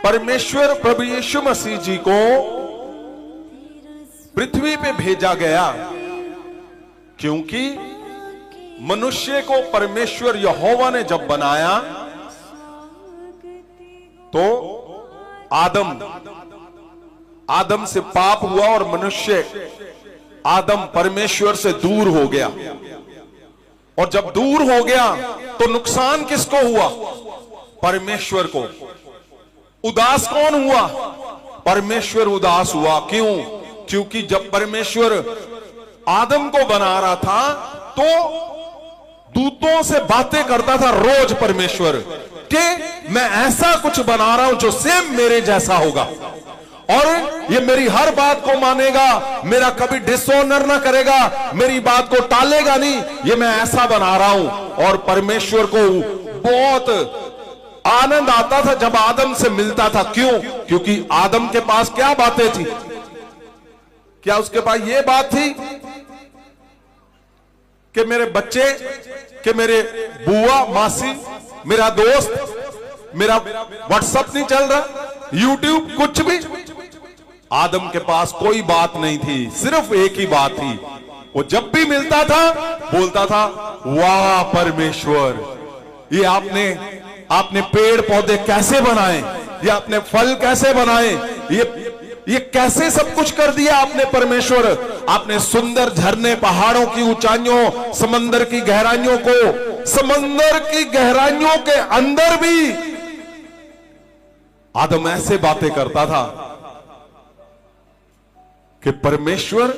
परमेश्वर प्रभु यीशु मसीह जी को पृथ्वी पे भेजा गया, क्योंकि मनुष्य को परमेश्वर यहोवा ने जब बनाया तो आदम से पाप हुआ और मनुष्य आदम परमेश्वर से दूर हो गया। और जब दूर हो गया तो नुकसान किसको हुआ? परमेश्वर को। उदास कौन हुआ? परमेश्वर उदास हुआ। क्यों? क्योंकि जब परमेश्वर आदम को बना रहा था तो दूतों से बातें करता था रोज परमेश्वर कि मैं ऐसा कुछ बना रहा हूं जो सेम मेरे जैसा होगा और ये मेरी हर बात को मानेगा, मेरा कभी डिसऑनर ना करेगा, मेरी बात को टालेगा नहीं, ये मैं ऐसा बना रहा हूं। और परमेश्वर को बहुत आनंद आता था जब आदम से मिलता था। क्यों? क्योंकि आदम के पास क्या बातें थी? क्या उसके पास ये बात थी कि मेरे बच्चे, कि मेरे बुआ मासी, मेरा दोस्त, मेरा व्हाट्सएप नहीं चल रहा, यूट्यूब, कुछ भी? आदम के पास कोई बात नहीं थी, सिर्फ एक ही बात थी। वो जब भी मिलता था बोलता था, वाह परमेश्वर, ये आपने पेड़ पौधे कैसे बनाए, ये आपने फल कैसे बनाए, ये कैसे सब कुछ कर दिया आपने परमेश्वर। आपने सुंदर झरने, पहाड़ों की ऊंचाइयों, समंदर की गहराइयों को, समंदर की गहराइयों के अंदर भी आदम ऐसे बातें करता था कि परमेश्वर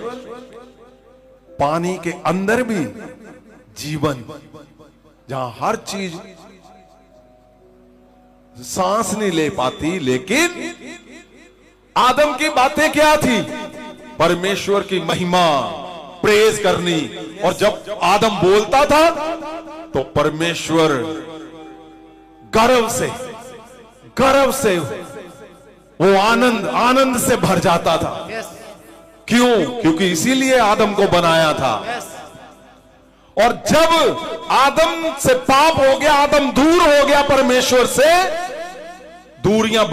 पानी के अंदर भी जीवन, जहां हर चीज सांस नहीं ले पाती, लेकिन आदम की बातें क्या थी? परमेश्वर की महिमा, प्रेज करनी। और जब आदम बोलता था तो परमेश्वर गर्व से वो आनंद से भर जाता था। क्यों? क्योंकि इसीलिए आदम को बनाया था। और जब आदम से पाप हो गया, आदम दूर हो गया परमेश्वर से, दूरियां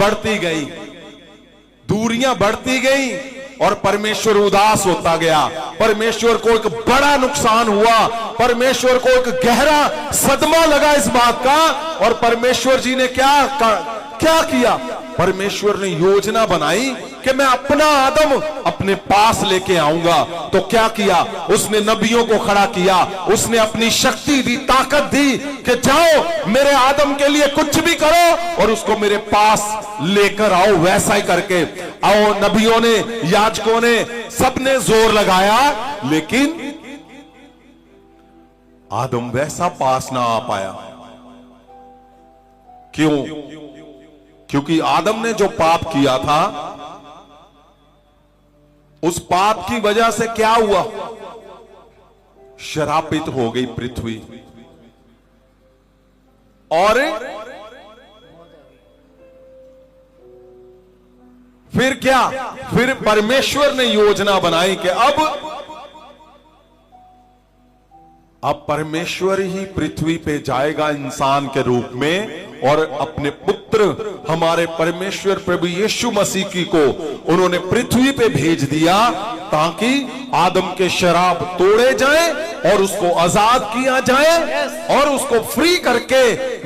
बढ़ती गई और परमेश्वर उदास होता गया। परमेश्वर को एक बड़ा नुकसान हुआ, परमेश्वर को एक गहरा सदमा लगा इस बात का। और परमेश्वर जी ने क्या किया? परमेश्वर ने योजना बनाई कि मैं अपना आदम अपने पास लेके आऊंगा। तो क्या किया? उसने नबियों को खड़ा किया, उसने अपनी शक्ति दी, ताकत दी कि जाओ मेरे आदम के लिए कुछ भी करो और उसको मेरे पास लेकर आओ। वैसा ही करके आओ, नबियों ने, याजकों ने, सबने जोर लगाया, लेकिन आदम वैसा पास ना आ पाया। क्यों? क्योंकि आदम ने जो पाप किया था, उस पाप की वजह से क्या हुआ? श्रापित हो गई पृथ्वी। और फिर क्या? फिर परमेश्वर ने योजना बनाई कि अब परमेश्वर ही पृथ्वी पे जाएगा इंसान के रूप में और अपने पुत्र हमारे परमेश्वर प्रभु यीशु मसीह की को उन्होंने पृथ्वी पे भेज दिया ताकि आदम के शराब तोड़े जाए और उसको आजाद किया जाए और उसको फ्री करके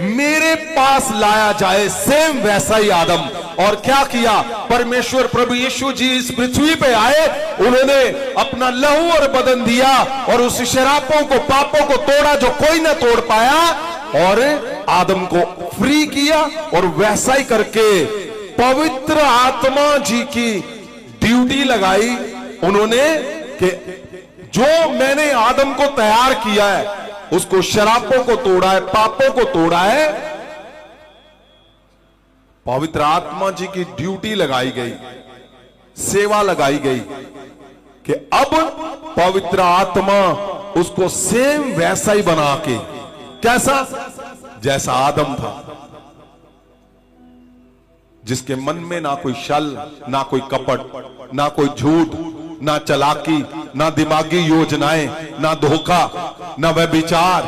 मेरे पास लाया जाए, सेम वैसा ही आदम। और क्या किया? परमेश्वर प्रभु यीशु जी इस पृथ्वी पे आए, उन्होंने अपना लहू और बदन दिया और उस शराबों को, पापों को तोड़ा जो कोई ना तोड़ पाया, और आदम को फ्री किया। और वैसा ही करके पवित्र आत्मा जी की ड्यूटी लगाई उन्होंने कि जो मैंने आदम को तैयार किया है, उसको शराबों को तोड़ा है, पापों को तोड़ा है, पवित्र आत्मा जी की ड्यूटी लगाई गई, सेवा लगाई गई कि अब पवित्र आत्मा उसको सेम वैसा ही बना के, कैसा? जैसा आदम था, जिसके मन में ना कोई छल, ना कोई कपट, ना कोई झूठ, ना चालाकी, ना दिमागी योजनाएं, ना धोखा, ना व्यभिचार,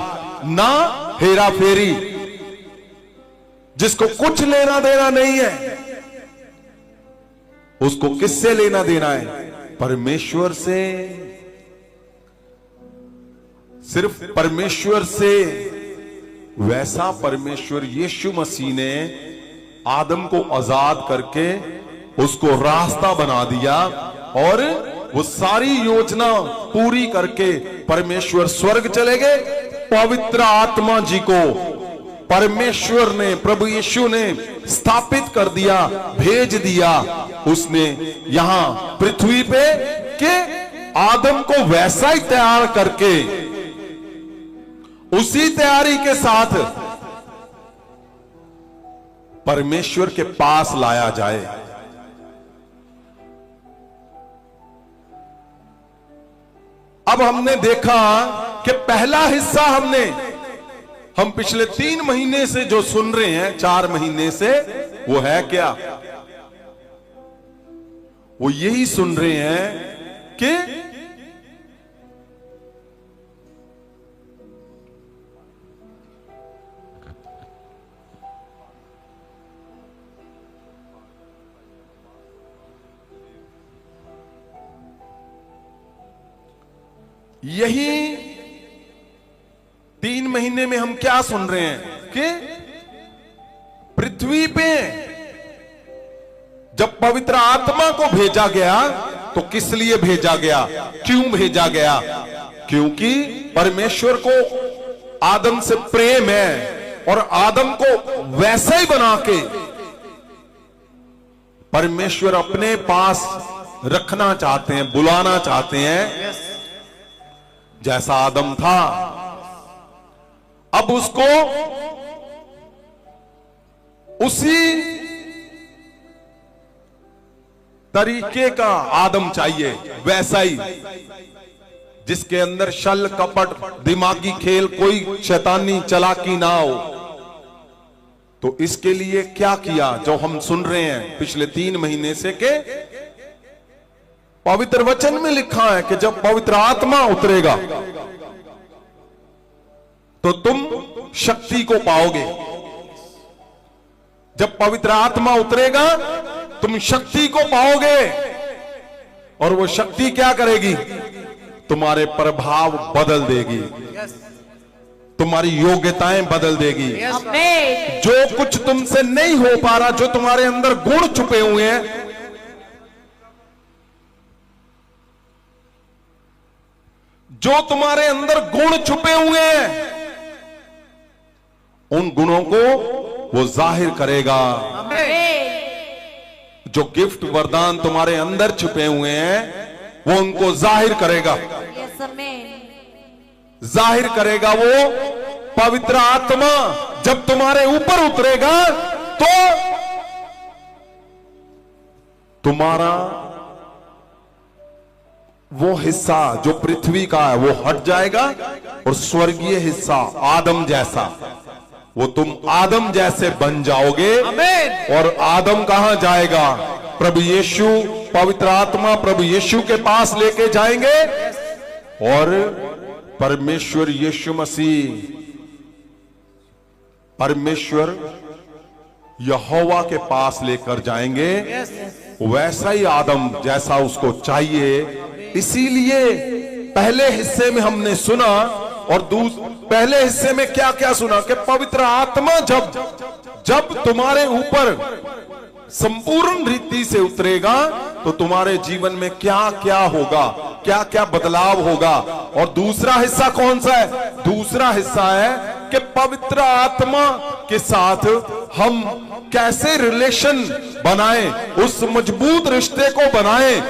ना हेरा फेरी, जिसको कुछ लेना देना नहीं है, उसको किससे लेना देना है? परमेश्वर से। सिर्फ परमेश्वर से। वैसा परमेश्वर यीशु मसीह ने आदम को आजाद करके उसको रास्ता बना दिया और वो सारी योजना पूरी करके परमेश्वर स्वर्ग चले गए। पवित्र आत्मा जी को परमेश्वर ने, प्रभु यीशु ने स्थापित कर दिया, भेज दिया उसने यहां पृथ्वी पे कि आदम को वैसा ही तैयार करके उसी तैयारी के साथ परमेश्वर के पास लाया जाए। अब हमने देखा कि पहला हिस्सा हम पिछले 3 महीने से जो सुन रहे हैं, 4 महीने से, वो है क्या? वो यही सुन रहे हैं कि यही 3 महीने में हम क्या सुन रहे हैं कि पृथ्वी पे जब पवित्र आत्मा को भेजा गया तो किस लिए भेजा गया, क्यों भेजा गया? क्योंकि परमेश्वर को आदम से प्रेम है और आदम को वैसा ही बना के परमेश्वर अपने पास रखना चाहते हैं, बुलाना चाहते हैं जैसा आदम था। अब उसको उसी तरीके का आदम चाहिए, वैसा ही जिसके अंदर छल कपट, दिमागी खेल, कोई शैतानी चालाकी ना हो। तो इसके लिए क्या किया जो हम सुन रहे हैं पिछले 3 महीने से के पवित्र वचन में लिखा है कि जब पवित्र आत्मा उतरेगा तो तुम शक्ति को पाओगे। जब पवित्र आत्मा उतरेगा तुम शक्ति को पाओगे और वो शक्ति क्या करेगी? तुम्हारे प्रभाव बदल देगी, तुम्हारी योग्यताएं बदल देगी। जो कुछ तुमसे नहीं हो पा रहा, जो तुम्हारे अंदर गुण छुपे हुए हैं, जो तुम्हारे अंदर गुण छुपे हुए हैं, उन गुणों को वो जाहिर करेगा। जो गिफ्ट वरदान तुम्हारे अंदर छुपे हुए हैं वो उनको जाहिर करेगा। जाहिर करेगा वो पवित्र आत्मा जब तुम्हारे ऊपर उतरेगा तो तुम्हारा वो हिस्सा जो पृथ्वी का है वो हट जाएगा और स्वर्गीय हिस्सा आदम जैसा, वो तुम आदम जैसे बन जाओगे। और आदम कहां जाएगा? प्रभु यीशु, पवित्र आत्मा प्रभु यीशु के पास लेके जाएंगे और परमेश्वर यीशु मसीह, परमेश्वर यहोवा के पास लेकर जाएंगे। वैसा ही आदम जैसा उसको चाहिए। इसीलिए पहले हिस्से में हमने सुना और पहले हिस्से में क्या क्या सुना कि पवित्र आत्मा जब तुम्हारे ऊपर संपूर्ण रीति से उतरेगा तो तुम्हारे जीवन में क्या क्या होगा, क्या क्या बदलाव होगा। और दूसरा हिस्सा कौन सा है? दूसरा हिस्सा है कि पवित्र आत्मा के साथ हम कैसे रिलेशन बनाएं, उस मजबूत रिश्ते को बनाएं